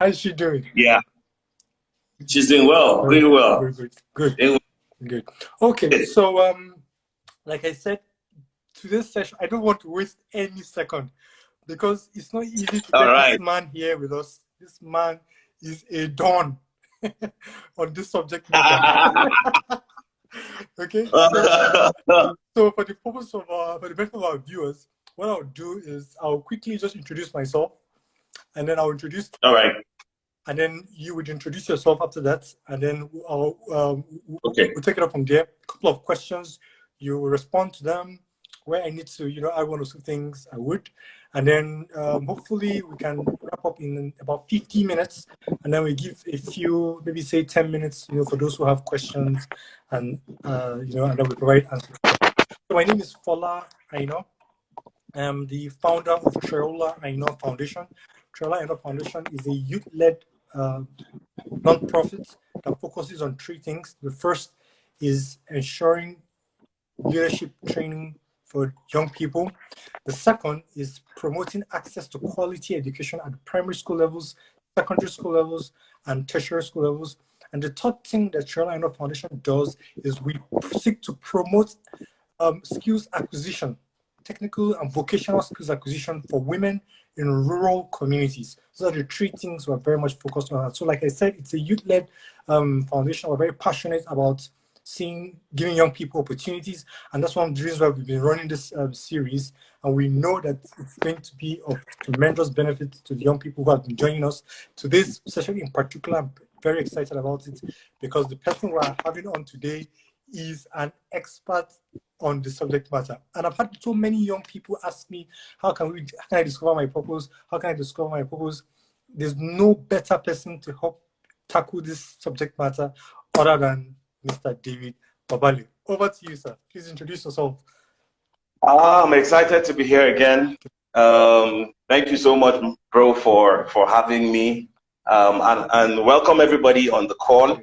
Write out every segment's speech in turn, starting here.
How's she doing? Yeah, she's doing well, Very, really well. very good. Good. Doing Good. Okay, well. so like I said, today's session, I don't want to waste any second because it's not easy to All get this right. man here with us. This man is a don on this subject matter. Okay, so for the purpose of for the benefit of our viewers, what I'll do is I'll quickly just introduce myself, and then I'll introduce, All right. and then you would introduce yourself after that, and then Okay. we'll take it up from there. A couple of questions, you will respond to them. Where I need to, add one or two things, I would, and then hopefully we can wrap up in about 15 minutes, and then we give a few, maybe say 10 minutes, for those who have questions, and and then we provide answers. So my name is Fola Aina. I'm the founder of Aina Foundation. Aina Foundation is a youth-led non-profit that focuses on three things. The first is ensuring leadership training for young people. The second is promoting access to quality education at primary school levels, secondary school levels, and tertiary school levels. And the third thing that Aina Foundation does is we seek to promote skills acquisition, technical and vocational skills acquisition for women in rural communities. Those are the three things we're very much focused on. So like I said, it's a youth-led foundation. We're very passionate about giving young people opportunities, and that's one of the reasons why we've been running this series, and we know that it's going to be of tremendous benefit to the young people who have been joining us. Today's session in particular, I'm very excited about it because the person we're having on today is an expert on the subject matter. And I've had so many young people ask me, how can I discover my purpose? How can I discover my purpose? There's no better person to help tackle this subject matter other than Mr. David Babale. Over to you, sir. Please introduce yourself. I'm excited to be here again. Thank you so much, bro, for having me. And welcome everybody on the call.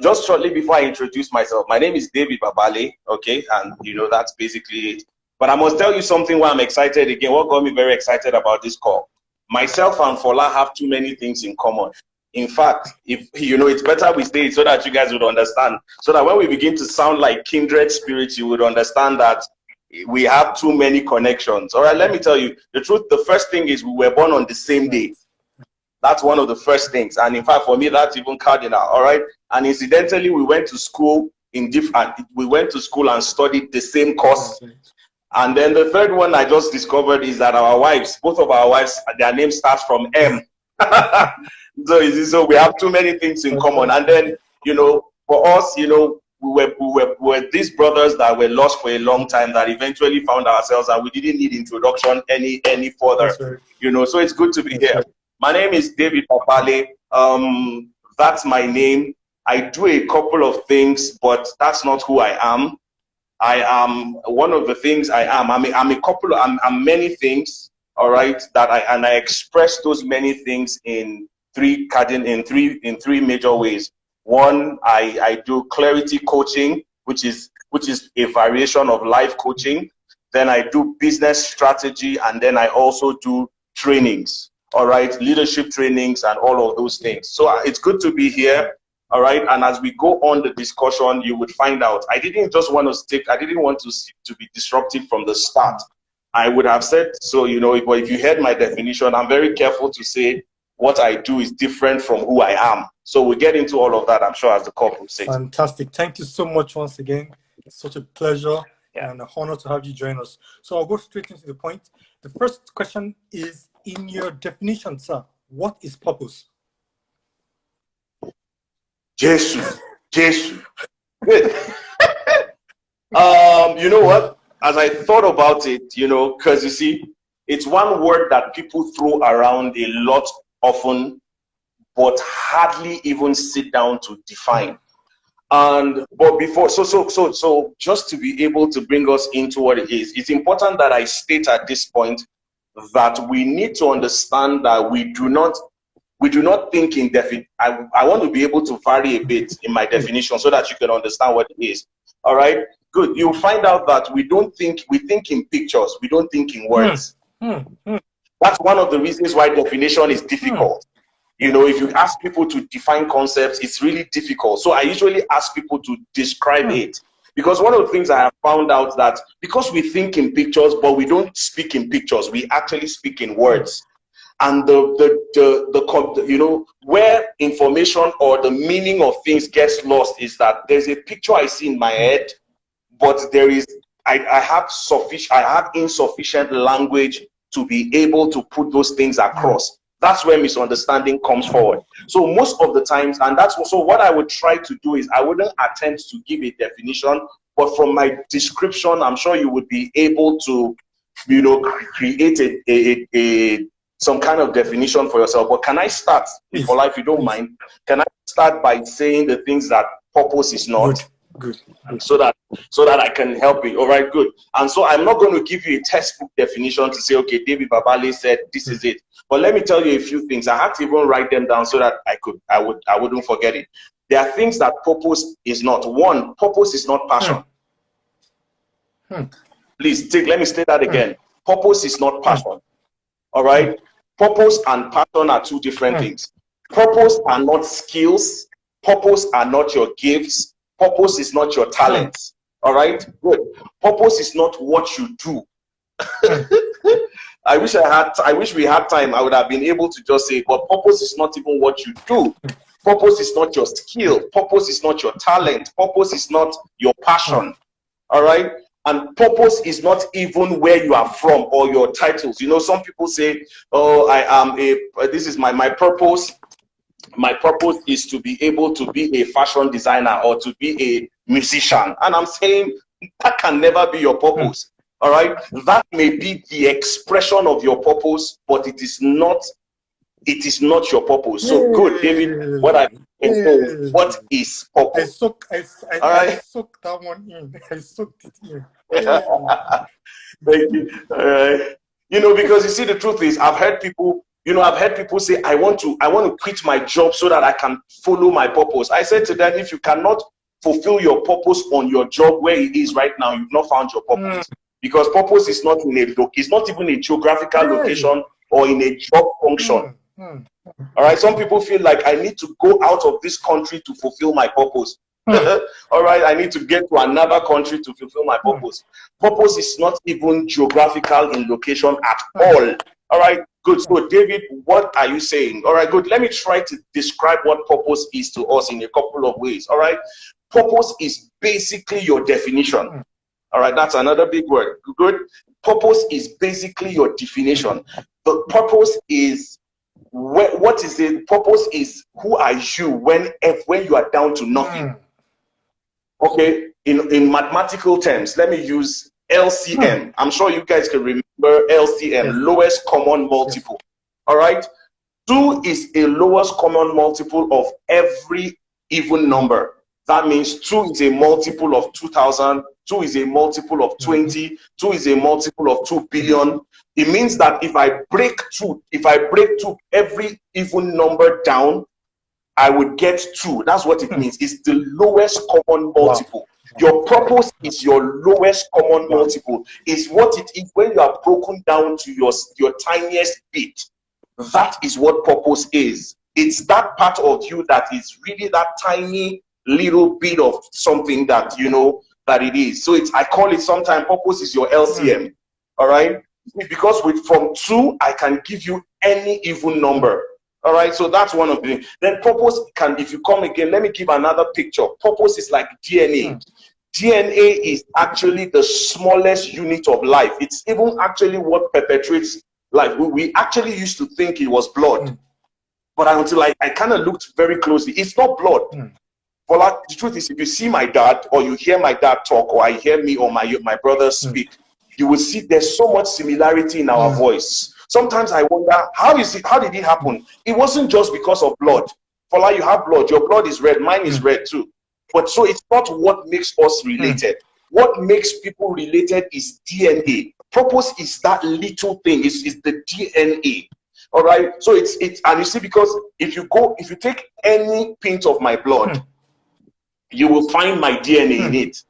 Just shortly before I introduce myself, my name is David Babale, okay? And that's basically it. But I must tell you something why I'm excited again. What got me very excited about this call? Myself and Fola have too many things in common. In fact, if it's better we say it so that you guys would understand. So that when we begin to sound like kindred spirits, you would understand that we have too many connections. All right, let me tell you the truth. The first thing is we were born on the same day. That's one of the first things. And in fact, for me, that's even cardinal. All right. And incidentally, we went to school and studied the same course. And then the third one I just discovered is that our wives, both of our wives, their name starts from M. So we have too many things in common. And then, for us, we were these brothers that were lost for a long time that eventually found ourselves, and we didn't need introduction any further. So it's good to be here. My name is David Babale. That's my name. I do a couple of things, but that's not who I am. I am one of the things I am. I'm many things. All right, I express those many things in three major ways. One, I do clarity coaching, which is a variation of life coaching. Then I do business strategy, and then I also do trainings. All right, leadership trainings and all of those things. So it's good to be here. All right, and as we go on the discussion, you would find out. I didn't want to be disruptive from the start. I would have said so, but if you heard my definition, I'm very careful to say what I do is different from who I am. So we'll get into all of that, I'm sure, as the couple says. Fantastic. Thank you so much once again. It's such a pleasure and an honor to have you join us. So I'll go straight into the point. The first question is, in your definition, sir, what is purpose? Jesus. Good. You know what? As I thought about it, because you see, it's one word that people throw around a lot often, but hardly even sit down to define. But before, so just to be able to bring us into what it is, it's important that I state at this point that we need to understand that we do not think in definite. I want to be able to vary a bit in my definition so that you can understand what it is. All right, good. You'll find out that we think in pictures, we don't think in words. That's one of the reasons why definition is difficult. You know, if you ask people to define concepts, it's really difficult. So I usually ask people to describe it. Because one of the things I have found out that because we think in pictures, but we don't speak in pictures, we actually speak in words. And you know, where information or the meaning of things gets lost is that there's a picture I see in my head, but there is I have insufficient language to be able to put those things across. That's where misunderstanding comes forward. So most of the times, and that's also what I would try to do, is I wouldn't attempt to give a definition, but from my description, I'm sure you would be able to, you know, create some kind of definition for yourself. But can I start, Fola, if you don't mind, can I start by saying the things that purpose is not? Good. So that I can help you. All right, good. And so I'm not going to give you a textbook definition to say, okay, David Babale said this is it. But let me tell you a few things. I had to even write them down so that I wouldn't forget it. There are things that purpose is not. One, purpose is not passion. Please let me say that again. Purpose is not passion. All right. Purpose and passion are two different things. Purpose are not skills. Purpose are not your gifts. Purpose is not your talents. All right. Good. Purpose is not what you do. I wish we had time. I would have been able to just say, but purpose is not even what you do. Purpose is not your skill. Purpose is not your talent. Purpose is not your passion. All right. And purpose is not even where you are from or your titles. You know, some people say, oh, this is my purpose. My purpose is to be able to be a fashion designer or to be a musician. And I'm saying that can never be your purpose. All right. That may be the expression of your purpose, but it is not your purpose. So good, David. What is purpose? I soaked that one in. I soaked it in. Thank you. All right. You know, because you see, the truth is, I've heard people say, I want to quit my job so that I can follow my purpose. I said to them, if you cannot fulfill your purpose on your job where it is right now, you've not found your purpose. Because purpose is not it's not even a geographical location or in a job function. All right. Some people feel like I need to go out of this country to fulfill my purpose. All right. I need to get to another country to fulfill my purpose. Purpose is not even geographical in location at all. All right. Good. So, David, what are you saying? All right. Good. Let me try to describe what purpose is to us in a couple of ways. All right. Purpose is basically your definition. All right. That's another big word. Good. Purpose is basically your definition. The purpose is what is it? Purpose is who are you when you are down to nothing. Okay. In mathematical terms, let me use LCM. I'm sure you guys can remember LCM, lowest common multiple. All right. 2 is a lowest common multiple of every even number. That means 2 is a multiple of 2,000. 2 is a multiple of 20. 2 is a multiple of 2 billion. It means that if I break 2, every even number down, I would get 2. That's what it means. It's the lowest common multiple. Wow. Your purpose is your lowest common multiple. Is what it is when you are broken down to your tiniest bit. That is what purpose is. It's that part of you that is really that tiny little bit of something that you know that it is. So I call it sometimes purpose is your LCM. All right. Because from 2, I can give you any even number. All right. So that's one of the things. Then purpose if you come again, let me give another picture. Purpose is like DNA. DNA is actually the smallest unit of life. It's even actually what perpetuates life. We actually used to think it was blood. But until I kind of looked very closely, it's not blood. But the truth is, if you see my dad or you hear my dad talk or I hear me or my brother speak, you will see there's so much similarity in our voice. Sometimes I wonder, how did it happen? It wasn't just because of blood. Fola, you have blood. Your blood is red. Mine is red too. But so it's not what makes us related. What makes people related is DNA. Purpose is that little thing. It's the DNA. All right. So it's and you see, because if you take any pint of my blood, you will find my DNA in it.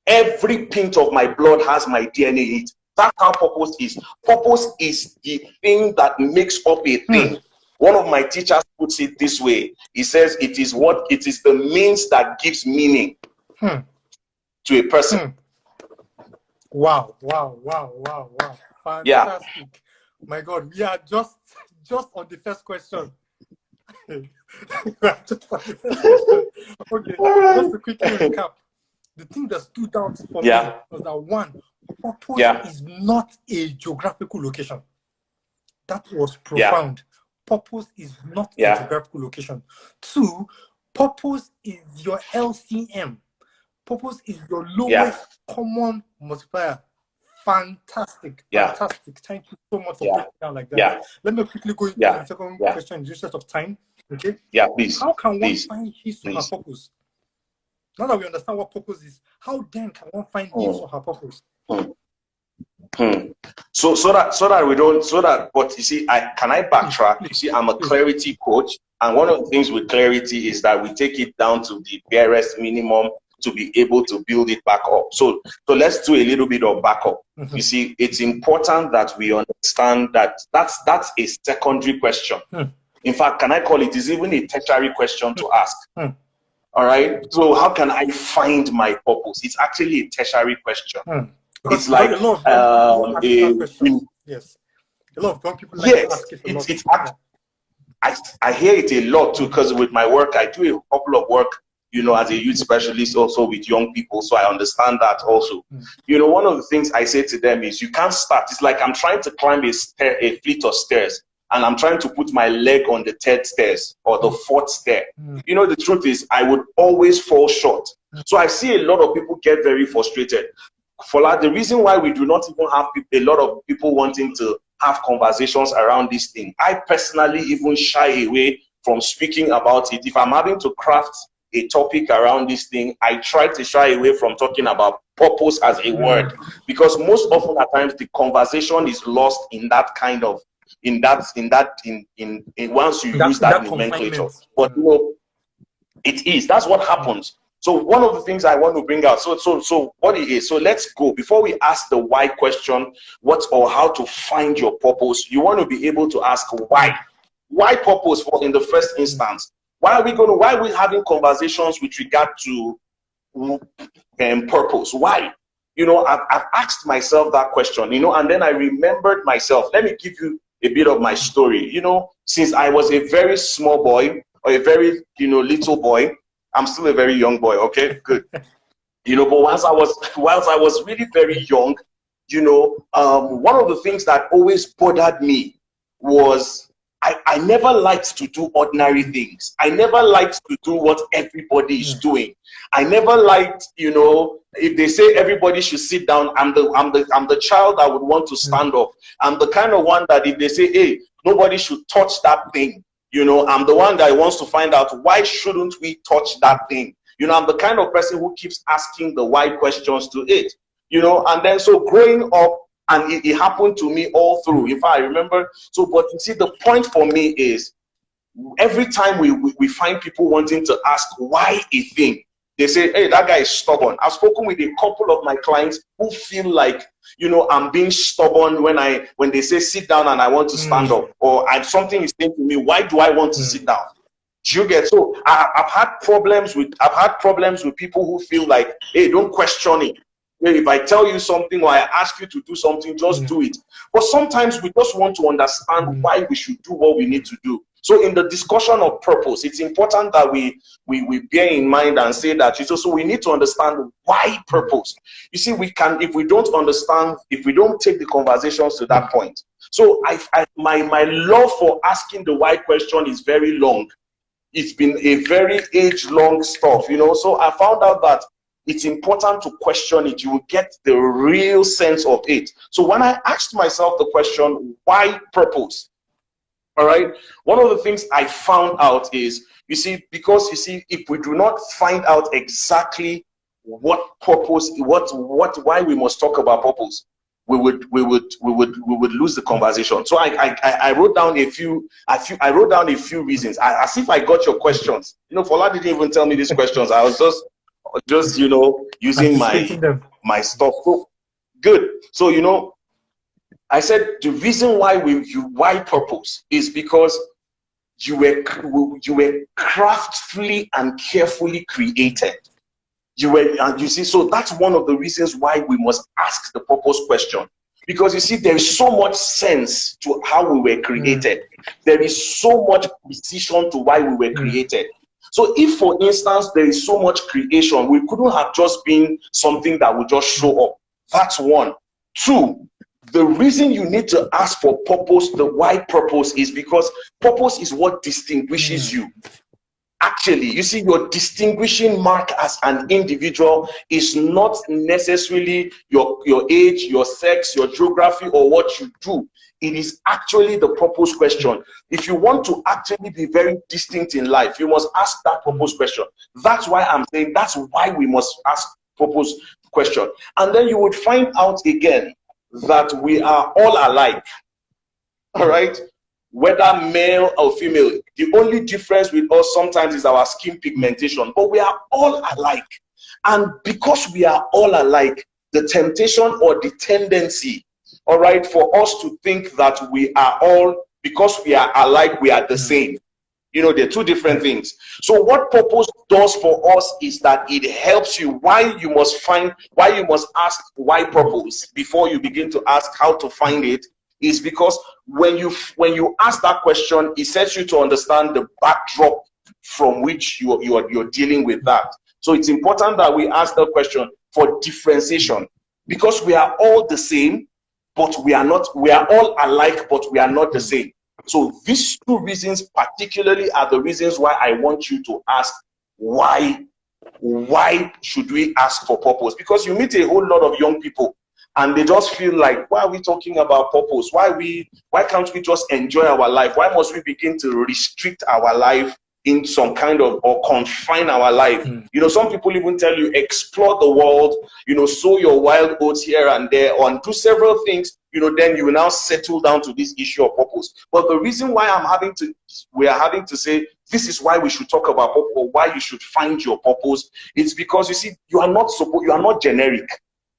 Every pint of my blood has my DNA in it. That's how purpose is. Purpose is the thing that makes up a thing. One of my teachers puts it this way. He says it is the means that gives meaning to a person. Wow. Fantastic. Yeah. My God, we are just on the first question. Okay, just to quickly recap. The thing that stood out for me was that one, purpose is not a geographical location. That was profound. Purpose is not a geographical location. Two, purpose is your LCM. Purpose is your lowest common multiplier. Fantastic. Thank you so much for breaking down like that. Let me quickly go into the second question in the interest of time. Okay? Yeah, please. How can one find his or her purpose? Now that we understand what purpose is, how then can one find his or her purpose? But you see, can I backtrack? You see, I'm a clarity coach, and one of the things with clarity is that we take it down to the barest minimum to be able to build it back up. So let's do a little bit of backup. You see, it's important that we understand that that's a secondary question. In fact, can I call it is even a tertiary question to ask? All right. So how can I find my purpose? It's actually a tertiary question. It's like yes, a lot of young people like to ask it a lot. I hear it a lot too, because with my work, I do a couple of work, you know, as a youth specialist, also with young people. So I understand that also. You know, one of the things I say to them is you can't start. It's like I'm trying to climb a flight of stairs, and I'm trying to put my leg on the third stairs or the fourth stair. You know, the truth is I would always fall short. So I see a lot of people get very frustrated. Fola, the reason why we do not even have a lot of people wanting to have conversations around this thing, I personally even shy away from speaking about it. If I'm having to craft a topic around this thing, I try to shy away from talking about purpose as a word, because most often at times the conversation is lost in that kind of once you use that nomenclature. But you know, that's what happens. So one of the things I want to bring out, so what it is, so let's go. Before we ask the why question, what or how to find your purpose, you want to be able to ask why. Why purpose in the first instance? Why are we having conversations with regard to purpose? Why? You know, I've asked myself that question, you know, and then I remembered myself. Let me give you a bit of my story. You know, since I was a very small boy, or a very, you know, little boy, I'm still a very young boy, okay, good. You know, but whilst I was really very young, you know, one of the things that always bothered me was I never liked to do ordinary things. I never liked to do what everybody is doing. I never liked, you know, if they say everybody should sit down, I'm the child that would want to stand up. I'm the kind of one that if they say, hey, nobody should touch that thing, you know, I'm the one that wants to find out why shouldn't we touch that thing. You know, I'm the kind of person who keeps asking the why questions to it, you know. And then so growing up, and it happened to me all through. In fact, I remember. So, but you see, the point for me is every time we find people wanting to ask why a thing, they say, hey, that guy is stubborn. I've spoken with a couple of my clients who feel like, you know, I'm being stubborn when they say sit down and I want to stand up, or something is saying to me, why do I want to sit down? Do you get? So I've had problems with people who feel like, hey, don't question it. If I tell you something or I ask you to do something, just do it. But sometimes we just want to understand why we should do what we need to do. So in the discussion of purpose, it's important that we bear in mind and say that so we need to understand why purpose. You see, we can, if we don't understand, if we don't take the conversations to that point. So my love for asking the why question is very long. It's been a very age-long stuff, you know. So I found out that it's important to question it. You will get the real sense of it. So when I asked myself the question, why purpose? All right. One of the things I found out is, you see, because you see, if we do not find out exactly what purpose, why we must talk about purpose, we would lose the conversation. So I wrote down a few reasons, as if I got your questions. You know, Fola didn't even tell me these questions. I was just you know, using my stuff. So good. So, you know, I said the reason why why purpose is because you were craftfully and carefully created. And you see, so that's one of the reasons why we must ask the purpose question. Because you see, there is so much sense to how we were created. There is so much precision to why we were created. So if, for instance, there is so much creation, we couldn't have just been something that would just show up. That's one. Two, the reason you need to ask for purpose, the why purpose, is because purpose is what distinguishes you. Actually, you see, your distinguishing mark as an individual is not necessarily your age, your sex, your geography, or what you do. It is actually the purpose question. If you want to actually be very distinct in life, you must ask that purpose question. That's why I'm saying that's why we must ask purpose question. And then you would find out again that we are all alike. All right? Whether male or female, the only difference with us sometimes is our skin pigmentation, but we are all alike. And because we are all alike, the temptation or the tendency, all right, for us to think that we are all, because we are alike, we are the same. You know, they're two different things. So what purpose does for us is that it helps you. Why you must ask why purpose before you begin to ask how to find it, is because when you ask that question, it sets you to understand the backdrop from which you're dealing with that. So it's important that we ask the question for differentiation, because we are all the same, but we are all alike, but we are not the same. So these two reasons particularly are the reasons why I want you to ask why should we ask for purpose? Because you meet a whole lot of young people and they just feel like, why are we talking about purpose? Why can't we just enjoy our life? Why must we begin to restrict our life in some kind of, or confine our life? You know, some people even tell you, explore the world, you know, sow your wild oats here and there, or do several things, you know, then you will now settle down to this issue of purpose. But the reason why we are having to say, this is why we should talk about purpose, or why you should find your purpose, it's because, you see, you are not generic.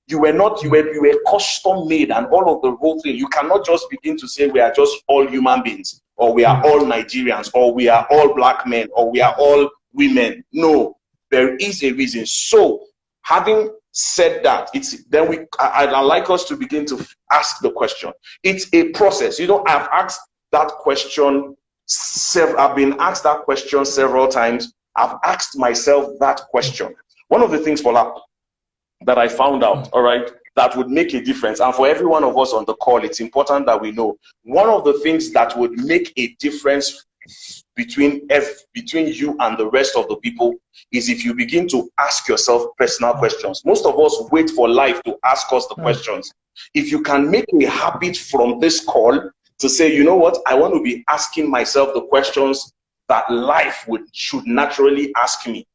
You were custom made, and all of the whole thing. You cannot just begin to say we are just all human beings, or we are all Nigerians, or we are all black men, or we are all women. No, there is a reason. So, having said that, I'd like us to begin to ask the question. It's a process. You know, I've asked that question. I've been asked that question several times. I've asked myself that question. One of the things, Fola, that I found out, all right, that would make a difference. And for every one of us on the call, it's important that we know one of the things that would make a difference between you and the rest of the people is if you begin to ask yourself personal questions. Most of us wait for life to ask us the questions. If you can make a habit from this call to say, you know what, I want to be asking myself the questions that life should naturally ask me,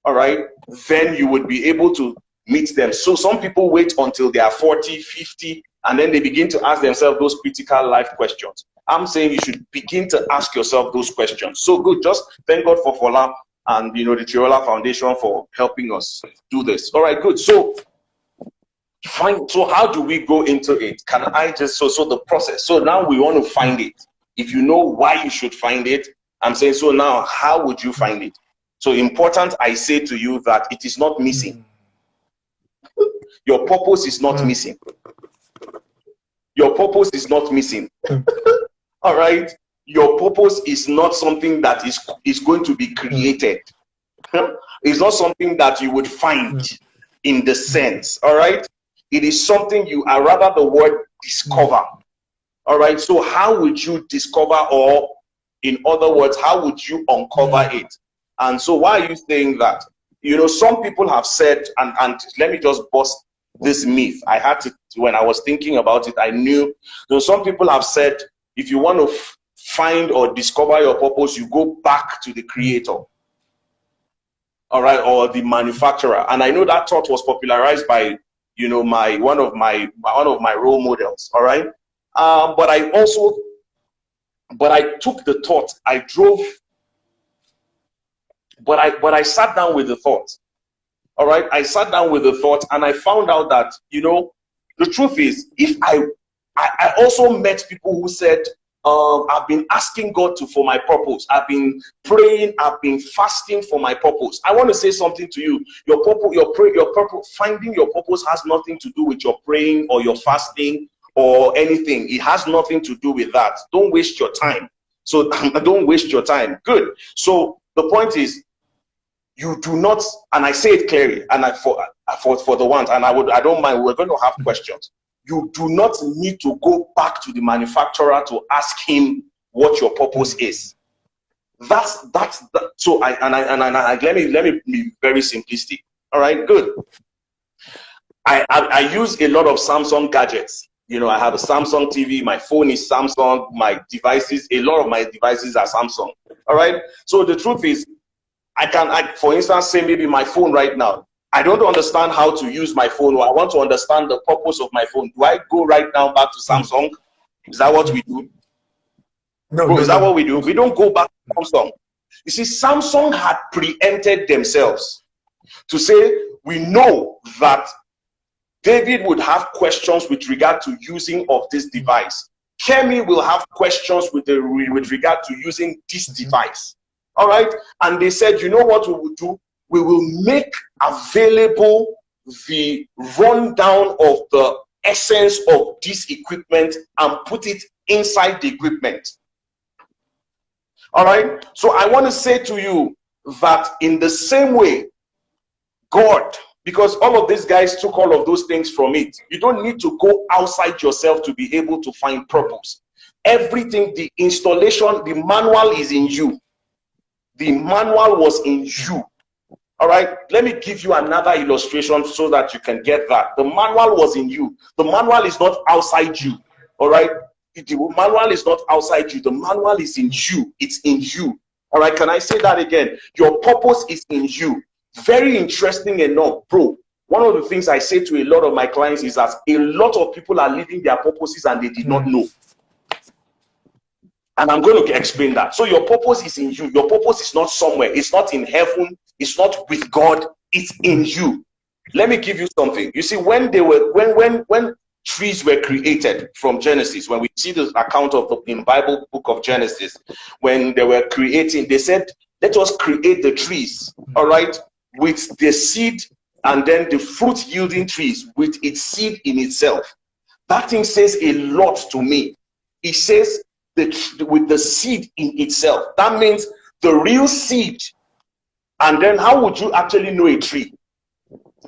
all right, then you would be able to meet them. So some people wait until they are 40, 50, and then they begin to ask themselves those critical life questions. I'm saying you should begin to ask yourself those questions. So good. Just thank God for Fola and, you know, the Chiola Foundation for helping us do this. All right, good. So how do we go into it? Can I just, so the process. So now we want to find it. If you know why you should find it, I'm saying, so now how would you find it? So important, I say to you that it is not missing. Your purpose is not missing. Your purpose is not missing. All right? Your purpose is not something that is going to be created. It's not something that you would find in the sense. All right? It is something you are, rather the word discover. All right? So how would you discover, or in other words, how would you uncover it? And so why are you saying that? You know, some people have said, and let me just bust this myth. I had to, when I was thinking about it, I knew. So some people have said, if you want to find or discover your purpose, you go back to the creator, all right, or the manufacturer. And I know that thought was popularized by, you know, one of my role models, all right. But I took the thought. But I sat down with the thought. All right, I sat down with the thought, and I found out that, you know, the truth is, if I also met people who said, I've been asking God for my purpose. I've been praying. I've been fasting for my purpose. I want to say something to you. Your purpose, finding your purpose has nothing to do with your praying or your fasting or anything. It has nothing to do with that. Don't waste your time. So don't waste your time. Good. So the point is, you do not, and I say it clearly, and for the ones, and I don't mind, we're going to have questions. You do not need to go back to the manufacturer to ask him what your purpose is. That's so let me be very simplistic. All right, good. I use a lot of Samsung gadgets. You know, I have a Samsung TV, my phone is Samsung, my devices, a lot of my devices are Samsung. All right. So the truth is, for instance, say maybe my phone right now, I don't understand how to use my phone, or I want to understand the purpose of my phone. Do I go right now back to Samsung? Is that what we do? No, is that what we do? We don't go back to Samsung. You see, Samsung had preempted themselves to say, we know that David would have questions with regard to using of this device. Kemi will have questions with regard to using this device. All right. And they said, you know what we will do? We will make available the rundown of the essence of this equipment and put it inside the equipment. All right. So I want to say to you that in the same way, God, because all of these guys took all of those things from it. You don't need to go outside yourself to be able to find purpose. Everything, the installation, the manual is in you. The manual was in you. All right. Let me give you another illustration so that you can get that. The manual was in you. The manual is not outside you. All right. The manual is not outside you. The manual is in you. It's in you. All right. Can I say that again? Your purpose is in you. Very interesting enough, bro. One of the things I say to a lot of my clients is that a lot of people are living their purposes and they did not know. And I'm going to explain that. So your purpose is in you. Your purpose is not somewhere. It's not in heaven. It's not with God. It's in you. Let me give you something. You see, when trees were created from Genesis, when we see the account of in Bible book of Genesis, when they were creating, they said, let us create the trees, all right, with the seed and then the fruit yielding trees with its seed in itself. That thing says a lot to me. It says with the seed in itself. That means the real seed. And then how would you actually know a tree?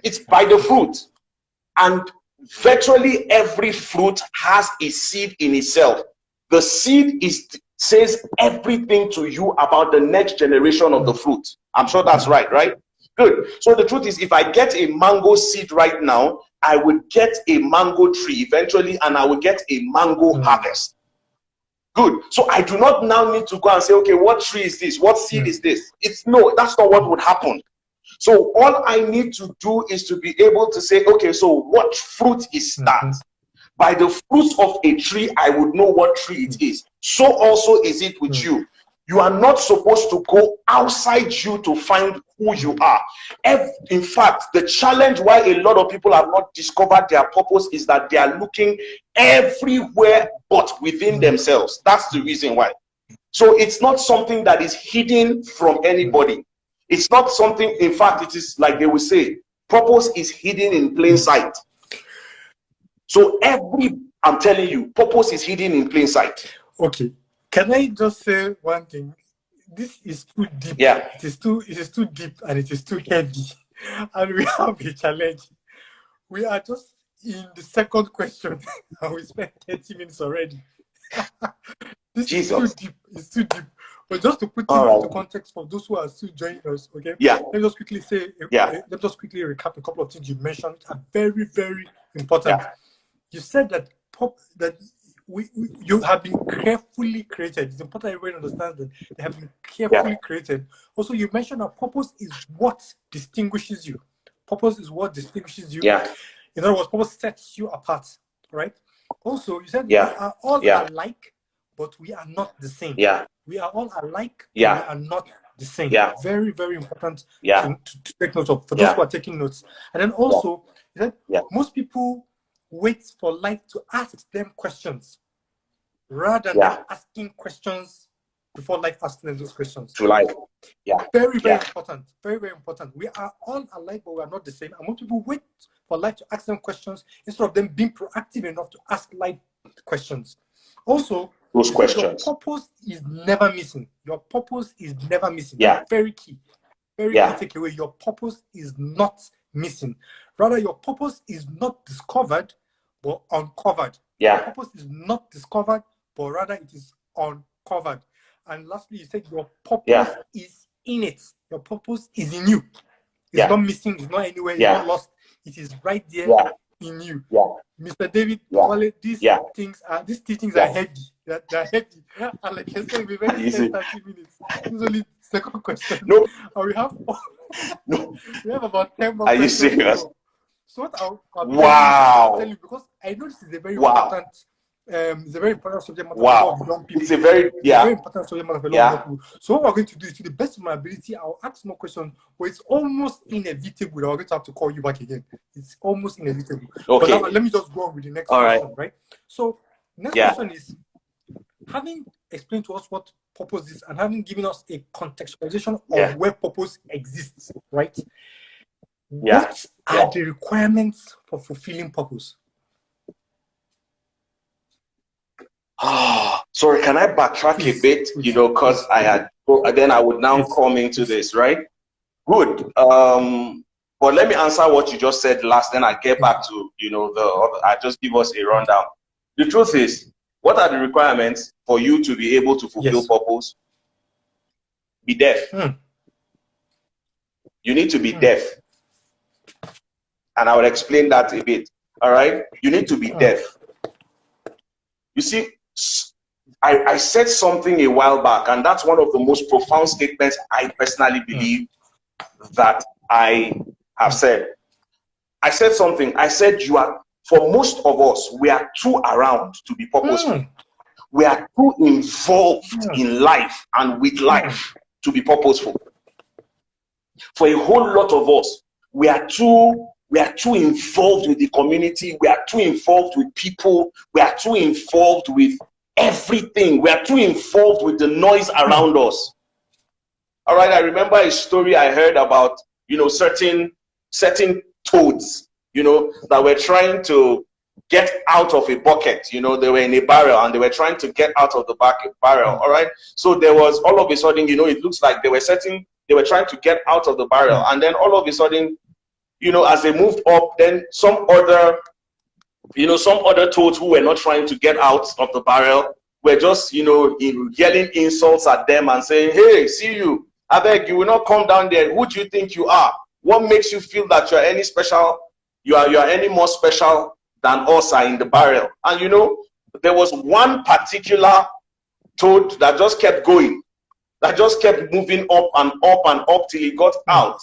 It's by the fruit. And virtually every fruit has a seed in itself. The seed says everything to you about the next generation of the fruit. I'm sure that's right, right? Good. So the truth is, if I get a mango seed right now, I would get a mango tree eventually, and I will get a mango harvest. Good. So I do not now need to go and say, okay, what tree is this? What seed is this? No, that's not what would happen. So all I need to do is to be able to say, okay, so what fruit is that? By the fruit of a tree, I would know what tree it is. So also is it with you. You are not supposed to go outside you to find who you are. In fact, the challenge why a lot of people have not discovered their purpose is that they are looking everywhere but within themselves. That's the reason why. So it's not something that is hidden from anybody. It's not something, in fact, it is like they will say, purpose is hidden in plain sight. So I'm telling you, purpose is hidden in plain sight. Okay. Can I just say one thing? This is too deep. Yeah. It is too deep and it is too heavy. And we have a challenge. We are just in the second question and we spent 30 minutes already. This is too deep. It's too deep. But just to put it into context for those who are still joining us, okay? Yeah. Let me just quickly say, let me just quickly recap a couple of things you mentioned which are very, very important. Yeah. You said that you have been carefully created. It's important everyone understands that they have been carefully created. Also, you mentioned that purpose is what distinguishes you. Purpose is what distinguishes you. Yeah. In other words, purpose sets you apart, right? Also, you said we are all alike, but we are not the same. Yeah. We are all alike, but we are not the same. Yeah. Very, very important to take notes of for those who are taking notes. And then also, you said most people wait for life to ask them questions. rather than them asking questions before life asking them those questions. To life. Yeah. Very, very important. Very, very important. We are all alike, but we are not the same. And most people wait for life to ask them questions instead of them being proactive enough to ask life questions. Also, those questions. Your purpose is never missing. Your purpose is never missing. Yeah. Very key. Very key takeaway. Your purpose is not missing. Rather, your purpose is not discovered, but uncovered. Yeah. Your purpose is not discovered, but rather it is uncovered. And lastly, you said your purpose is in it. Your purpose is in you. It's not missing. It's not anywhere. It's not lost. It is right there in you. Yeah. Mr. David, Babale, these teachings are heavy. They're heavy. And like I said, we're very 30 minutes. This is only the second question. No. And we have we have about 10 more questions. Are you serious? So what I'll tell you, because I know this is a very important it's a very important subject matter for young people. It's a very important subject matter for young people. So what we're going to do is, to the best of my ability, I'll ask more questions, but it's almost inevitable that we're going to have to call you back again. It's almost inevitable. Okay. But now, let me just go on with the next question, right? So next question is, having explained to us what purpose is and having given us a contextualization of where purpose exists, right? What are the requirements for fulfilling purpose? Sorry, can I backtrack a bit? You know, because then I would now come into this, right? Good. But let me answer what you just said last, then I get back to, you know, I just give us a rundown. The truth is, what are the requirements for you to be able to fulfill purpose? Be deaf. You need to be deaf. And I will explain that a bit. All right? You need to be deaf. You see, I said something a while back, and that's one of the most profound statements I personally believe that I have said. I said something. I said, for most of us, we are too around to be purposeful. We are too involved in life and with life to be purposeful. For a whole lot of us, we are too involved with the community. We are too involved with people. We are too involved with everything. We are too involved with the noise around us. All right, I remember a story I heard about, you know, certain toads, you know, that were trying to get out of a bucket. You know, they were in a barrel and they were trying to get out of the barrel. All right, so there was all of a sudden, you know, it looks like they were trying to get out of the barrel, and then all of a sudden, you know, as they moved up, then some other toads who were not trying to get out of the barrel were just, you know, yelling insults at them and saying, "Hey, see you, I beg you will not come down there. Who do you think you are? What makes you feel that you're any special? You are any more special than us are in the barrel?" And you know, there was one particular toad that just kept going, that just kept moving up and up and up till he got out.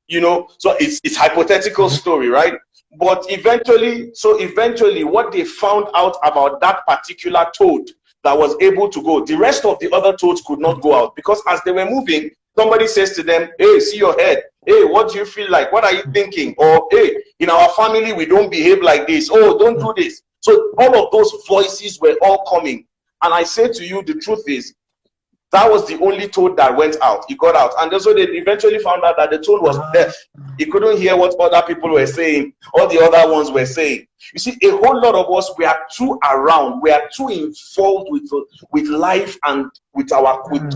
You know, so it's hypothetical story, right? But eventually, what they found out about that particular toad that was able to go, the rest of the other toads could not go out, because as they were moving, somebody says to them, "Hey, see your head. Hey, what do you feel like? What are you thinking?" Or, "Hey, in our family, we don't behave like this. Oh, don't do this." So all of those voices were all coming. And I say to you, the truth is, that was the only toad that went out. He got out. And so they eventually found out that the toad was deaf. He couldn't hear what other people were saying, all the other ones were saying. You see, a whole lot of us, we are too around. We are too involved with life and with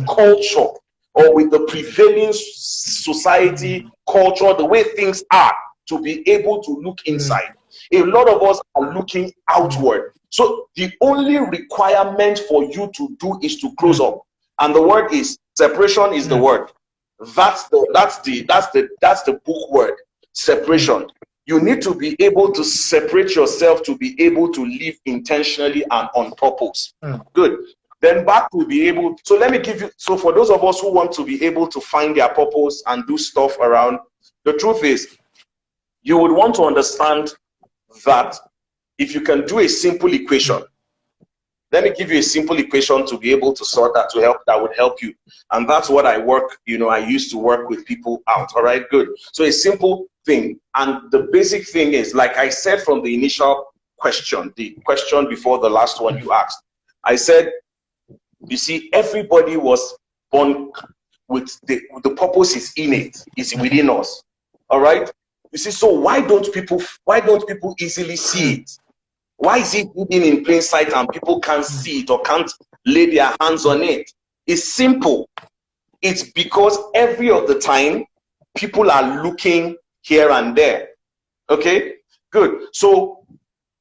culture, or with the prevailing society culture, the way things are, to be able to look inside. A lot of us are looking outward. So the only requirement for you to do is to close up. And the word is separation is the word. That's the book word. Separation. You need to be able to separate yourself to be able to live intentionally and on purpose. Good. Then back to be able. So let me give you. So for those of us who want to be able to find their purpose and do stuff around, the truth is, you would want to understand that if you can do a simple equation. Let me give you a simple equation to be able to sort that, that would help you. And that's what I used to work with people out. All right, good. So a simple thing. And the basic thing is, like I said from the initial question, the question before the last one you asked, I said, you see, everybody was born with the purpose is innate, is within us. All right. You see, so why don't people easily see it? Why is it hidden in plain sight and people can't see it or can't lay their hands on it? It's simple. It's because every of the time people are looking here and there. Okay, good. So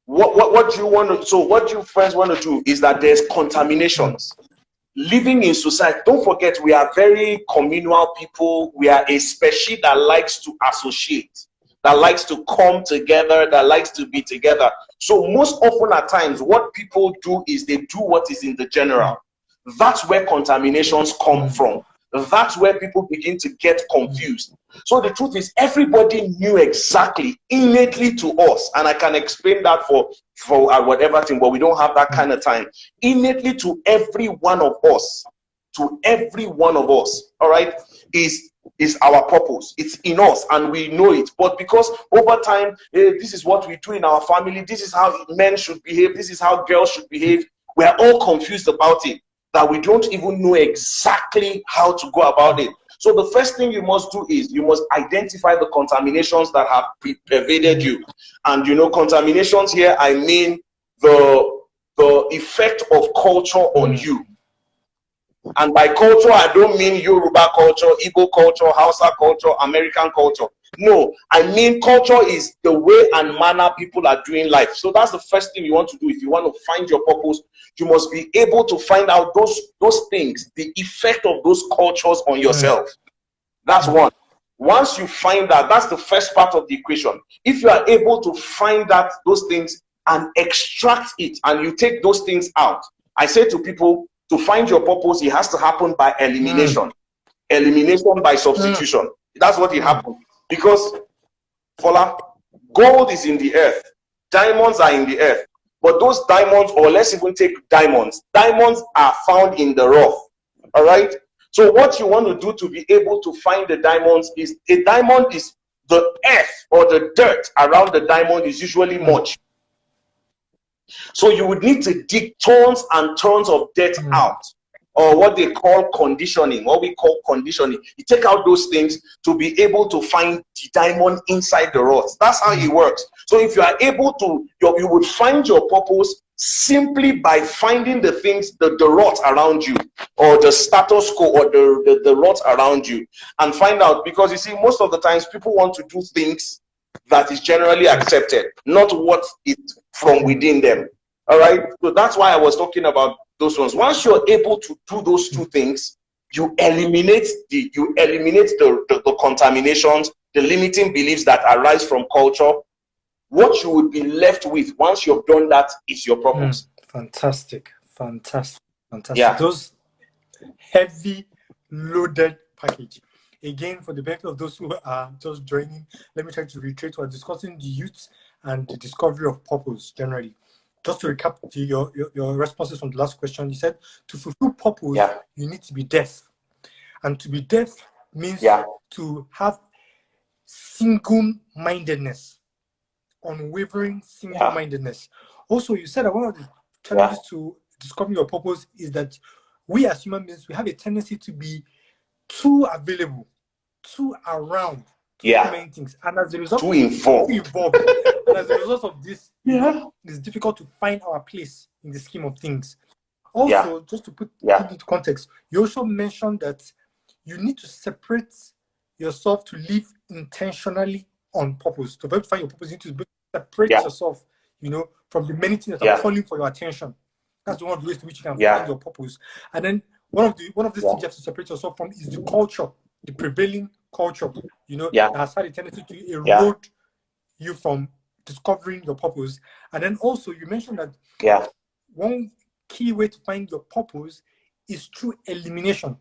what do you want to, so what you first want to do is that there's contaminations. Living in society, don't forget, we are very communal people. We are a species that likes to associate, that likes to come together, that likes to be together. So most often at times, what people do is they do what is in the general. That's where contaminations come from. That's where people begin to get confused. So the truth is, everybody knew exactly, innately to us, and I can explain that for whatever thing, but we don't have that kind of time. Innately to every one of us, all right, is our purpose. It's in us and we know it. But because over time, this is what we do in our family, this is how men should behave, this is how girls should behave, we are all confused about it, that we don't even know exactly how to go about it. So the first thing you must do is you must identify the contaminations that have pervaded you. And you know, contaminations here, I mean the effect of culture on you. And by culture, I don't mean Yoruba culture, Igbo culture, Hausa culture, American culture. No, I mean culture is the way and manner people are doing life. So that's the first thing you want to do. If you want to find your purpose, you must be able to find out those things, the effect of those cultures on yourself. That's one. Once you find that, that's the first part of the equation. If you are able to find that, those things, and extract it, and you take those things out. I say to people, to find your purpose, it has to happen by elimination. Elimination by substitution. That's what it happens. Because, Fola, gold is in the earth. Diamonds are in the earth. But those diamonds, or let's even take diamonds. Diamonds are found in the rough. All right? So what you want to do to be able to find the diamonds is, a diamond is the earth or the dirt around the diamond is usually much. So you would need to dig tons and tons of dirt out, or what they call conditioning, what we call conditioning. You take out those things to be able to find the diamond inside the rock. That's how it works. So if you are able to, you would find your purpose simply by finding the things, the rot around you, or the status quo, or the rot around you, and find out. Because you see, most of the times people want to do things that is generally accepted, not what is from within them. All right, so that's why I was talking about those ones. Once you're able to do those two things, you eliminate the contaminations, the limiting beliefs that arise from culture. What you would be left with once you've done that is your purpose. Fantastic, fantastic, fantastic. Yeah. Those heavy loaded package. Again, for the benefit of those who are just joining, let me try to reiterate. We're discussing the youth and the discovery of purpose generally. Just to recap your responses from the last question, you said to fulfill purpose, you need to be deaf. And to be deaf means to have single-mindedness, unwavering single-mindedness. Also, you said that one of the challenges to discovering your purpose is that we as human beings, we have a tendency to be too available, too around, too many things. And as a result, too involved. And as a result of this, it's difficult to find our place in the scheme of things. Also, just to put it into context, you also mentioned that you need to separate yourself to live intentionally on purpose. To be able to find your purpose, you need to separate yourself, you know, from the many things that are calling for your attention. That's one of the ways to which you can find your purpose. And then one of the things you have to separate yourself from is the culture, the prevailing culture, you know, that has had a tendency to erode you from discovering your purpose. And then also you mentioned that one key way to find your purpose is through elimination.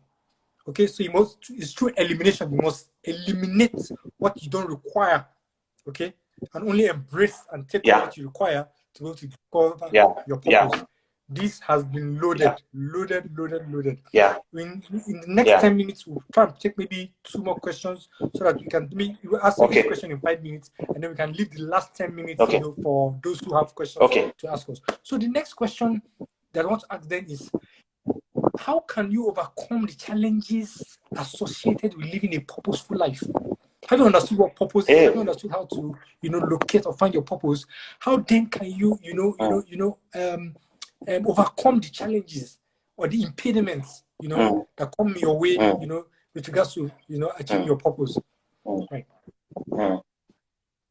Okay, so it's through elimination. You must eliminate what you don't require, okay, and only embrace and take what you require to be able to discover your purpose. This has been loaded. In the next 10 minutes, we'll try and take maybe 2 more questions so that we can we'll ask each question in 5 minutes, and then we can leave the last 10 minutes you know, for those who have questions to ask us. So the next question that I want to ask then is, how can you overcome the challenges associated with living a purposeful life? Have you understood what purpose is? Have you understood how to, locate or find your purpose? How then can you, overcome the challenges or the impediments, that come your way, with regards to, achieving your purpose? Right.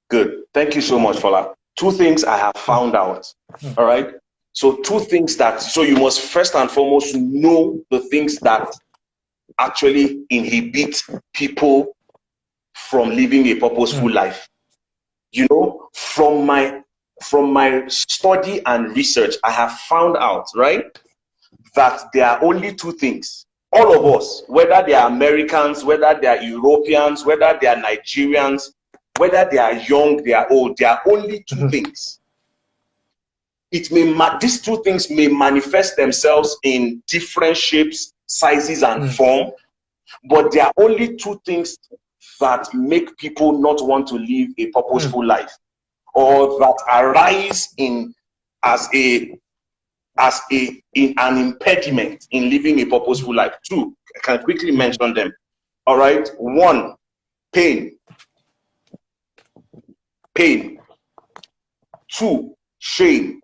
Good. Thank you so much, Fola. Two things I have found out. All right. So two things so you must first and foremost know the things that actually inhibit people from living a purposeful life. From my study and research, I have found out, right, that there are only two things. All of us, whether they are Americans, whether they are Europeans, whether they are Nigerians, whether they are young, they are old, there are only two things. These two things may manifest themselves in different shapes, sizes, and form, but there are only two things that make people not want to live a purposeful life, or that arise as an impediment in living a purposeful life. Two, I can quickly mention them. All right. One, pain. Two, shame.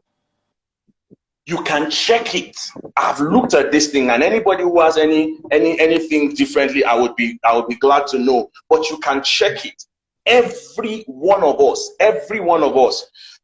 You can check it. I've looked at this thing, and anybody who has anything differently, I would be glad to know. But you can check it. Every one of us.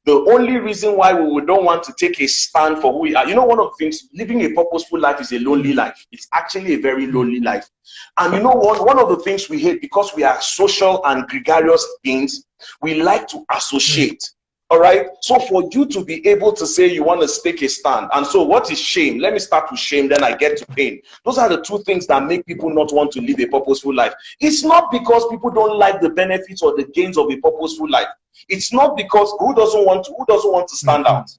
The only reason why we don't want to take a stand for who we are, one of the things, living a purposeful life is a lonely life. It's actually a very lonely life. And you know what? One of the things we hate, because we are social and gregarious beings, we like to associate. All right. So for you to be able to say you want to take a stand, and so what is shame? Let me start with shame, then I get to pain. Those are the two things that make people not want to live a purposeful life. It's not because people don't like the benefits or the gains of a purposeful life. It's not because who doesn't want to stand out?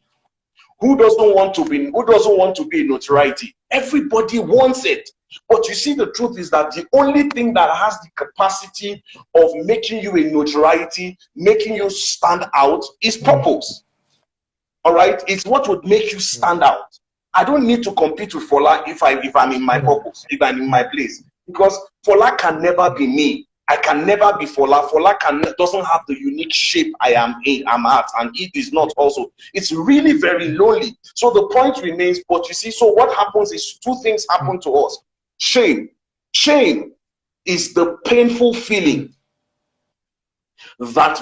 Who doesn't want to be notoriety? Everybody wants it. But you see, the truth is that the only thing that has the capacity of making you a notoriety, making you stand out, is purpose. All right? It's what would make you stand out. I don't need to compete with Fola if I'm in my purpose, if I'm in my place. Because Fola can never be me. I can never be Fola. Fola doesn't have the unique shape I'm at, and it is not also. It's really very lonely. So the point remains, but you see, so what happens is two things happen to us. Shame. Shame is the painful feeling that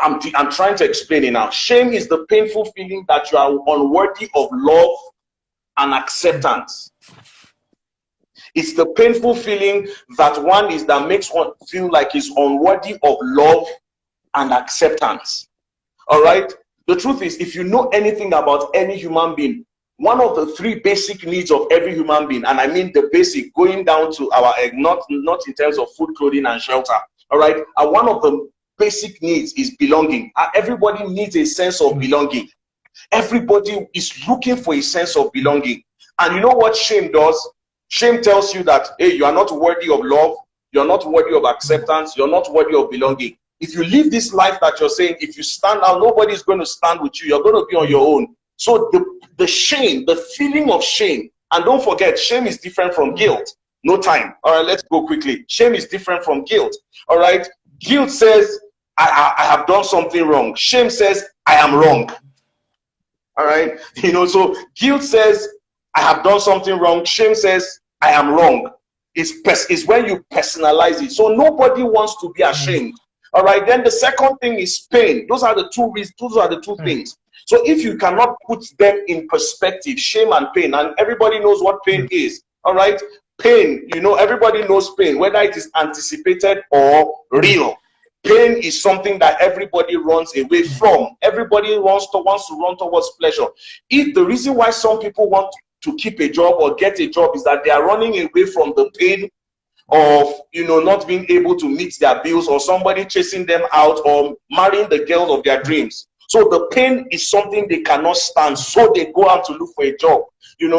I'm trying to explain it now. Shame is the painful feeling that you are unworthy of love and acceptance. It's the painful feeling that makes one feel like he's unworthy of love and acceptance. All right? The truth is, if you know anything about any human being, one of the three basic needs of every human being, and I mean the basic, going down to our not in terms of food, clothing, and shelter. All right? And one of the basic needs is belonging. Everybody needs a sense of belonging. Everybody is looking for a sense of belonging. And you know what shame does? Shame tells you that, hey, you are not worthy of love, you're not worthy of acceptance, you're not worthy of belonging. If you live this life that you're saying, if you stand out, nobody's going to stand with you, you're going to be on your own. So the shame, the feeling of shame, and don't forget, shame is different from guilt. No time. All right, let's go quickly. Shame is different from guilt. All right, guilt says, I have done something wrong. Shame says, I am wrong. All right, so guilt says, I have done something wrong. Shame says, I am wrong. It's when you personalize it. So nobody wants to be ashamed. All right. Then the second thing is pain. Those are the two reasons. Those are the two things. So if you cannot put them in perspective, shame and pain, and everybody knows what pain is. All right. Pain, everybody knows pain, whether it is anticipated or real. Pain is something that everybody runs away from. Everybody wants to run towards pleasure. The reason why some people want to keep a job or get a job is that they are running away from the pain of not being able to meet their bills, or somebody chasing them out, or marrying the girl of their dreams. So the pain is something they cannot stand, so they go out to look for a job.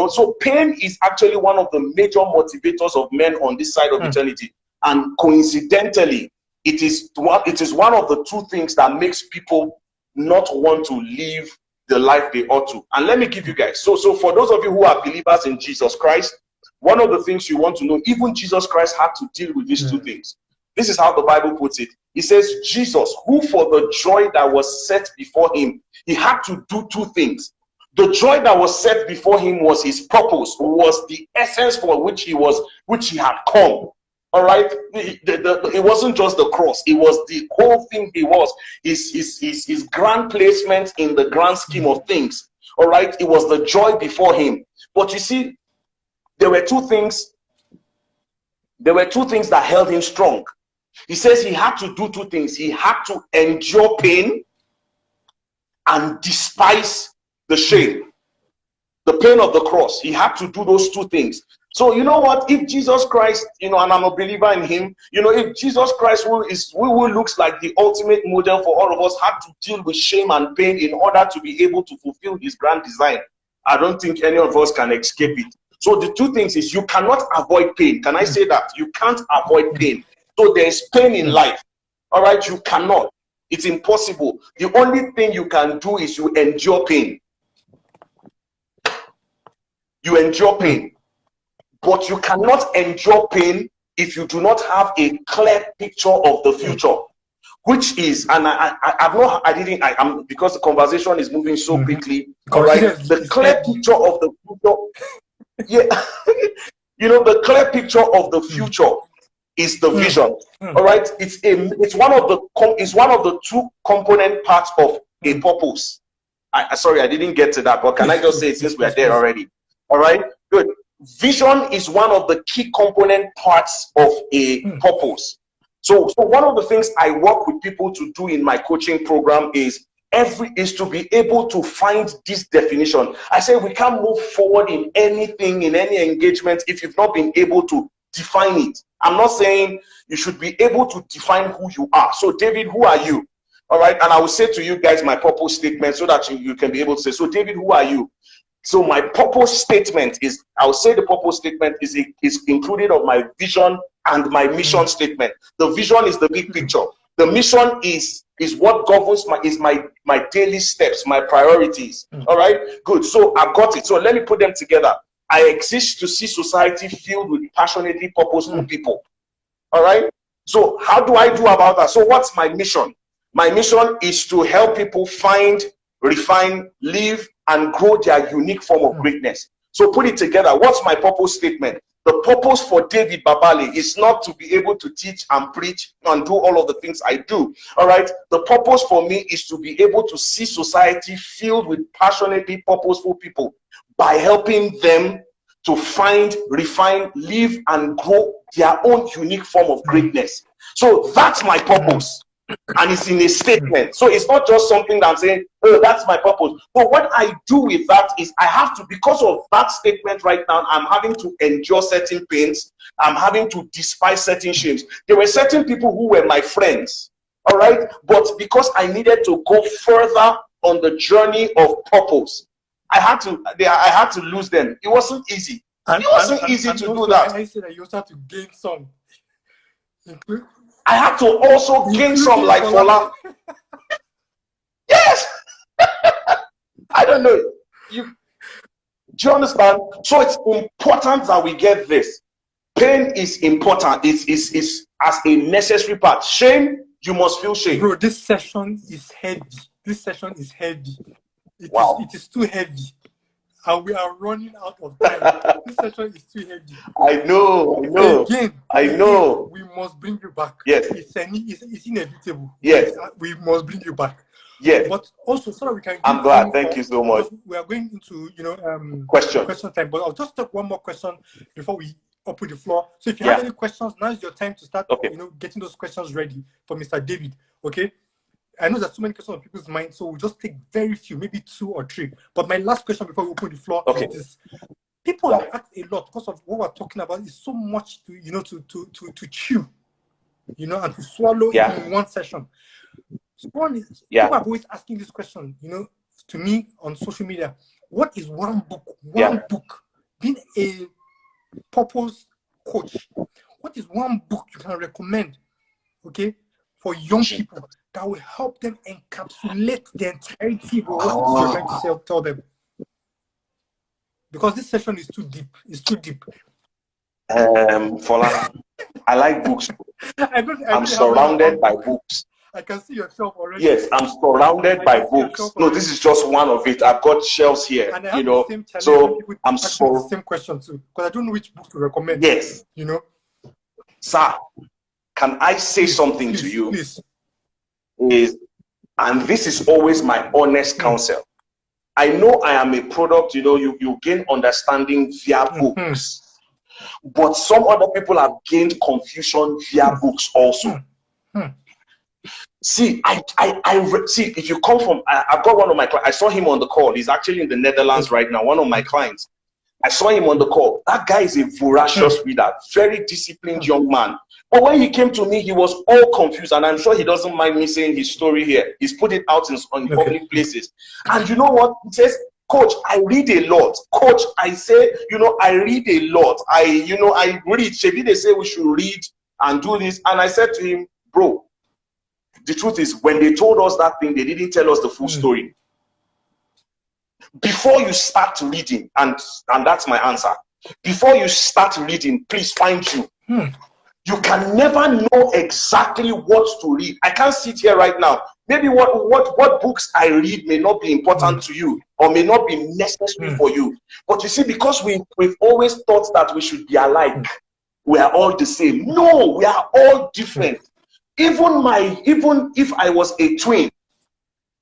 So pain is actually one of the major motivators of men on this side of eternity. And coincidentally, it is one of the two things that makes people not want to live the life they ought to. And let me give you guys, so for those of you who are believers in Jesus Christ, one of the things you want to know, even Jesus Christ had to deal with these two things. This is how the Bible puts it. It says, Jesus, who for the joy that was set before him, he had to do two things. The joy that was set before him was his purpose, was the essence for which he had come. All right, it wasn't just the cross; it was the whole thing. He was his grand placement in the grand scheme of things. All right, it was the joy before him. But you see, there were two things. There were two things that held him strong. He says he had to do two things. He had to endure pain and despise the shame, the pain of the cross. He had to do those two things. So you know what? If Jesus Christ, and I'm a believer in him, if Jesus Christ, who looks like the ultimate model for all of us, had to deal with shame and pain in order to be able to fulfill his grand design, I don't think any of us can escape it. So the two things is, you cannot avoid pain. Can I say that? You can't avoid pain. So there is pain in life. All right, you cannot. It's impossible. The only thing you can do is you endure pain. You endure pain. But you cannot endure pain if you do not have a clear picture of the future, which is, and I'm because the conversation is moving so quickly. All right, the clear picture of the future, the clear picture of the future is the vision. All right, it's one of the two component parts of a purpose. Sorry, I didn't get to that, but can I just say it since we are there already? All right, good. Vision is one of the key component parts of a purpose. So one of the things I work with people to do in my coaching program is to be able to find this definition. I say we can't move forward in anything, in any engagement, if you've not been able to define it. I'm not saying you should be able to define who you are. So David, who are you? All right, and I will say to you guys my purpose statement so that you can be able to say, so David, who are you? So my purpose statement is, I'll say the purpose statement is included of my vision and my mission statement. The vision is the big picture. The mission is what governs my daily steps, my priorities. All right, good. So I've got it. So let me put them together. I exist to see society filled with passionately purposeful people. All right. So how do I do about that? So what's my mission? My mission is to help people find, refine, live, and grow their unique form of greatness. So put it together. What's my purpose statement? The purpose for David Babale is not to be able to teach and preach and do all of the things I do. All right. The purpose for me is to be able to see society filled with passionately purposeful people by helping them to find, refine, live, and grow their own unique form of greatness. So that's my purpose. And it's in a statement. So it's not just something that I'm saying, oh, that's my purpose. But what I do with that is I have to, because of that statement right now, I'm having to endure certain pains. I'm having to despise certain shames. There were certain people who were my friends. All right. But because I needed to go further on the journey of purpose, I had to lose them. It wasn't easy. It wasn't easy to do that. I said that you also have to gain some. I had to also gain some, like Fola. Yes. I don't know. Do you understand? So it's important that we get this. Pain is important. It's as a necessary part. Shame, you must feel shame. Bro, this session is heavy. This session is heavy. It is too heavy. And we are running out of time. This session is too heavy. I know. Again, we must bring you back. Yes. It's inevitable. Yes. We must bring you back. Yes. But also, so that we can. I'm glad. Thank you so much. We are going into question time. But I'll just take one more question before we open the floor. So if you have any questions, now is your time to start. Getting those questions ready for Mr. David. Okay. I know there's so many questions on people's minds, so we'll just take very few, maybe 2 or 3. But my last question before we open the floor is this. People have asked a lot because of what we're talking about. Is so much to to chew, and to swallow in one session. So one is people are always asking this question, to me on social media. What is one book? Book. Being a purpose coach, what is one book you can recommend? Okay, for young people that will help them encapsulate the entirety of what you're trying to tell them. Because this session is too deep. It's too deep. Fola, I like books. I'm surrounded by books. I can see yourself already. Yes, I'm surrounded by books. No, this is just one of it. I've got shelves here. And I have the same challenge. So I'm the same question too, because I don't know which book to recommend. Yes. You know, sir, can I say something to you? Please. And this is always my honest counsel. I know I am a product. You know, you gain understanding via books. But some other people have gained confusion via books also. See, see, if you come from, I've got one of my clients, I saw him on the call. He's actually in the Netherlands right now, one of my clients. I saw him on the call. That guy is a voracious reader, very disciplined young man. But when he came to me, he was all confused. And I'm sure he doesn't mind me saying his story here. He's put it out on public places. And you know what? He says, Coach, I read a lot. Coach, I say, you know, I read a lot. I read. Maybe they say we should read and do this. And I said to him, bro, the truth is, when they told us that thing, they didn't tell us the full story. Before you start reading, and that's my answer. Before you start reading, please find you. You can never know exactly what to read. I can't sit here right now. Maybe what books I read may not be important to you or may not be necessary for you. But you see, because we've always thought that we should be alike, we are all the same. No, we are all different. Even if I was a twin,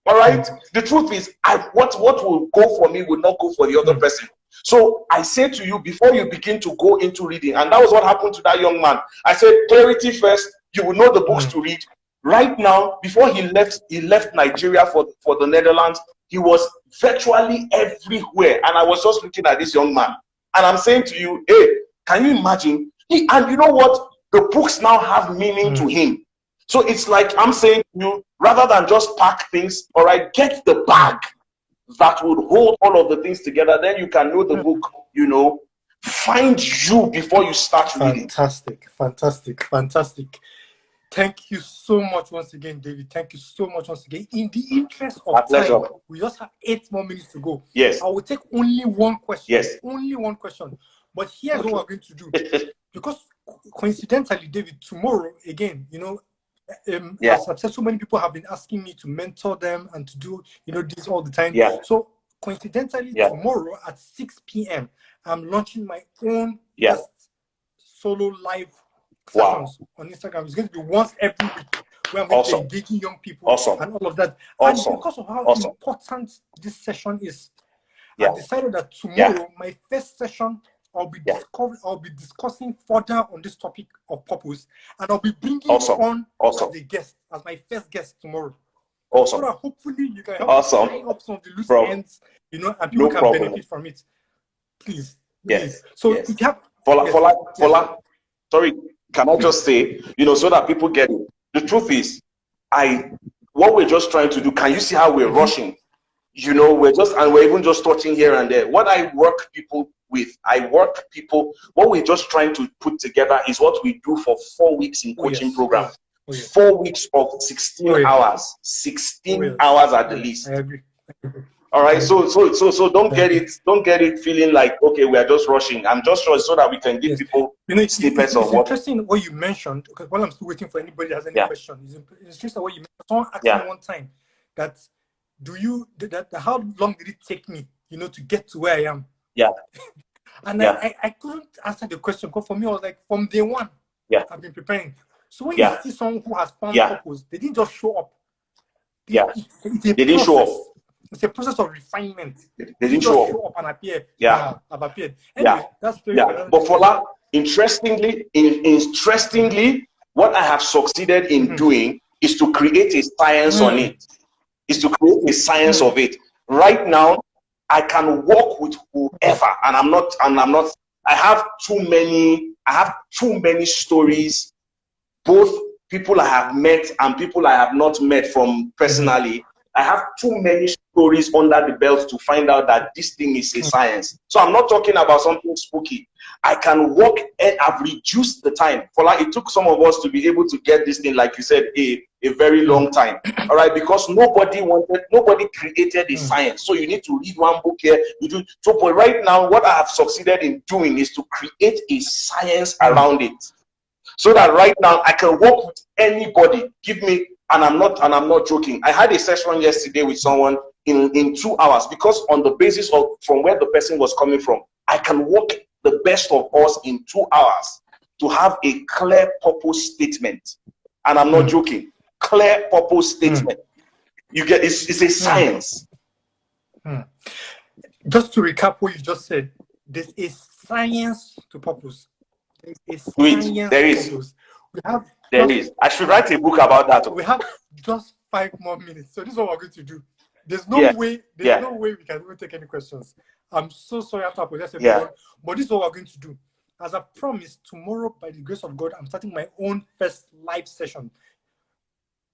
all right, the truth is, what will go for me will not go for the other person. So I say to you, before you begin to go into reading, and that was what happened to that young man. I said, clarity first. You will know the books to read. Right now, before he left Nigeria for the Netherlands, he was virtually everywhere. And I was just looking at this young man, and I'm saying to you, hey, can you imagine? And you know what? The books now have meaning to him. So it's like I'm saying to you, rather than just pack things, all right, get the bag that would hold all of the things together. Then you can know the book, you know. Find you before you start reading. Fantastic. Thank you so much once again, David. Thank you so much once again. In the interest of time, we just have 8 more minutes to go. Yes. I will take only one question. Yes. Only one question. But here's what we're going to do. Because coincidentally, David, tomorrow, again, you know, as I've said, so many people have been asking me to mentor them and to do, you know, this all the time. So coincidentally, tomorrow at 6 p.m., I'm launching my own solo live sessions on Instagram. It's going to be once every week, where I'm going to be engaging young people and all of that. And because of how important this session is, I decided that tomorrow, my first session, I'll be discussing further on this topic of purpose, and I'll be bringing you on as a guest, as my first guest tomorrow. So that hopefully you can help tie up some of the loose ends, you know, and people can benefit from it. Please. So if you have Fola, sorry, can I just say, you know, so that people get it. The truth is, what we're just trying to do, can you see how we're rushing? You know, we're even just touching here and there. What I work people with, what we're just trying to put together is what we do for 4 weeks in coaching program. 4 weeks of 16 hours, 16 hours at the least. I agree. All right, so don't get it feeling like, okay, we are just rushing. I'm just rushing so that we can give people snippets of what. It's interesting what you mentioned, because while I'm still waiting for anybody that has any question, it's interesting what you mentioned. Someone asked me one time that, how long did it take me, you know, to get to where I am? And I couldn't answer the question, because for me, I was like, from day one, I've been preparing. So when you see someone who has found purpose, they didn't just show up. They didn't show up. It's a process of refinement. They didn't show up and appear. I've appeared. Anyway, that's very But Fola, interestingly, what I have succeeded in doing is to create a science on it. Is to create a science of it. Right now, I can work with whoever, and I'm not. I have too many stories, both people I have met and people I have not met from personally. I have too many stories under the belt to find out that this thing is a science. So I'm not talking about something spooky. I can walk, and I've reduced the time. For like, it took some of us to be able to get this thing, like you said, a very long time. All right, because nobody created a science. So you need to read one book here. You do so. But right now, what I have succeeded in doing is to create a science around it, so that right now I can work with anybody. Give me, and I'm not joking. I had a session yesterday with someone in 2 hours, because on the basis of from where the person was coming from, I can work the best of us in 2 hours to have a clear purpose statement. And I'm not joking. Clear purpose statement. You get it's a science. Just to recap what you just said, this is science to purpose. There is. There is. I should write a book about that. We have just 5 more minutes. So this is what we're going to do. There's no way we can even take any questions. I'm so sorry, I have to apologize everyone. But this is what we're going to do. As I promised, tomorrow, by the grace of God, I'm starting my own first live session.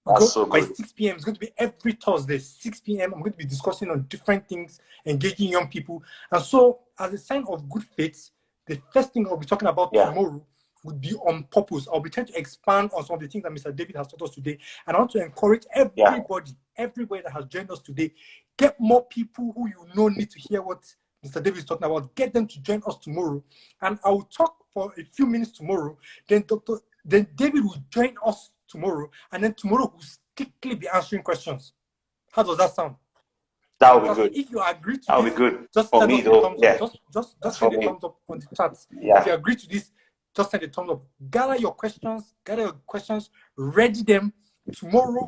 By 6 p.m. It's going to be every Thursday, 6 p.m. I'm going to be discussing on different things, engaging young people. And so, as a sign of good faith, the first thing I'll be talking about tomorrow would be on purpose. I'll be trying to expand on some of the things that Mr. David has taught us today. And I want to encourage everybody that has joined us today, get more people who you know need to hear what Mr. David is talking about. Get them to join us tomorrow. And I will talk for a few minutes tomorrow. Then David will join us tomorrow. And then tomorrow we'll strictly be answering questions. How does that sound? That would be good. If you agree to that would this, be good. Just for send me, us a though. thumbs up. Just send a thumbs up on the chat. If you agree to this, just send a thumbs up. Gather your questions, ready them. Tomorrow,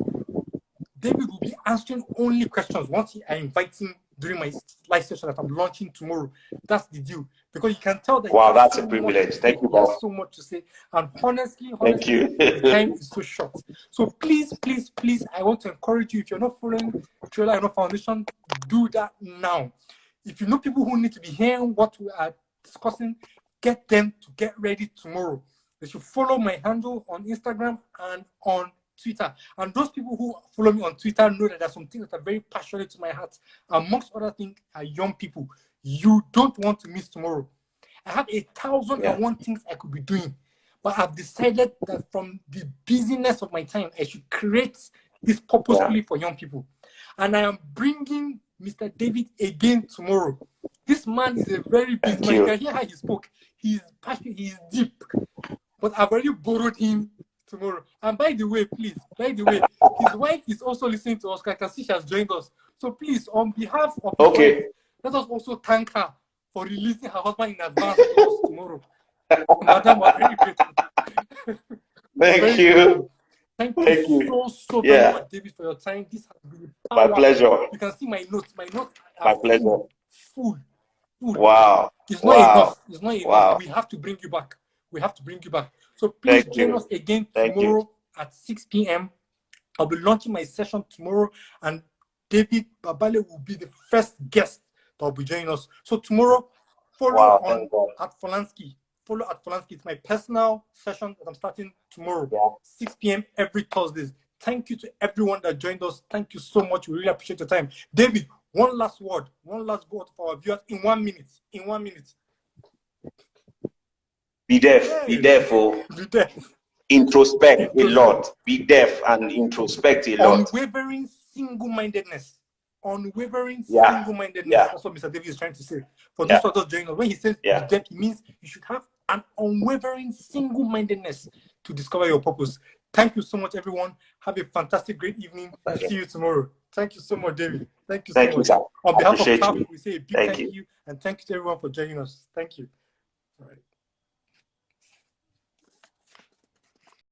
David will be answering only questions once I invite him during my live session that I'm launching tomorrow. That's the deal. Because you can tell that that's a privilege. Thank you, Bob. so much to say. And honestly, thank you. the time is so short. So please, I want to encourage you, if you're not following Trailer and Foundation, do that now. If you know people who need to be hearing what we are discussing, get them to get ready tomorrow. They should follow my handle on Instagram and on Twitter. And those people who follow me on Twitter know that there's some things that are very passionate to my heart. Amongst other things are young people. You don't want to miss tomorrow. I have 1,001 things I could be doing, but I've decided that from the busyness of my time, I should create this purposefully for young people. And I am bringing Mr. David again tomorrow. This man is a very busy man. You can hear how he spoke. He's passionate, he's deep. But I've already borrowed him tomorrow. And by the way, his wife is also listening to us. I can see she has joined us. So please, on behalf of his wife, let us also thank her for releasing her husband in advance to us tomorrow. Madam, we're very grateful. Thank you. Thank you so very much, David, for your time. This has been my pleasure. You can see my notes. My notes are my pleasure. Full. Wow. It's not enough. It's not enough. We have to bring you back. So please join us again tomorrow at 6 p.m. I'll be launching my session tomorrow, and David Babale will be the first guest that will be joining us. So tomorrow, follow at Folansky. Follow at Folansky. It's my personal session that I'm starting tomorrow, 6 p.m. every Thursday. Thank you to everyone that joined us. Thank you so much. We really appreciate your time. David, one last word for our viewers in 1 minute. Be deaf. Be deaf. Introspect a lot. Be deaf and introspect a lot. Unwavering single-mindedness. Single-mindedness. That's what Mr. David is trying to say. For those of us joining us, when he says be deaf, it means you should have an unwavering single-mindedness to discover your purpose. Thank you so much, everyone. Have a fantastic, great evening. See you tomorrow. Thank you so much, David. Thank you so much. Sir. On behalf of CAP, we say a big thank you, and thank you to everyone for joining us. Thank you. All right.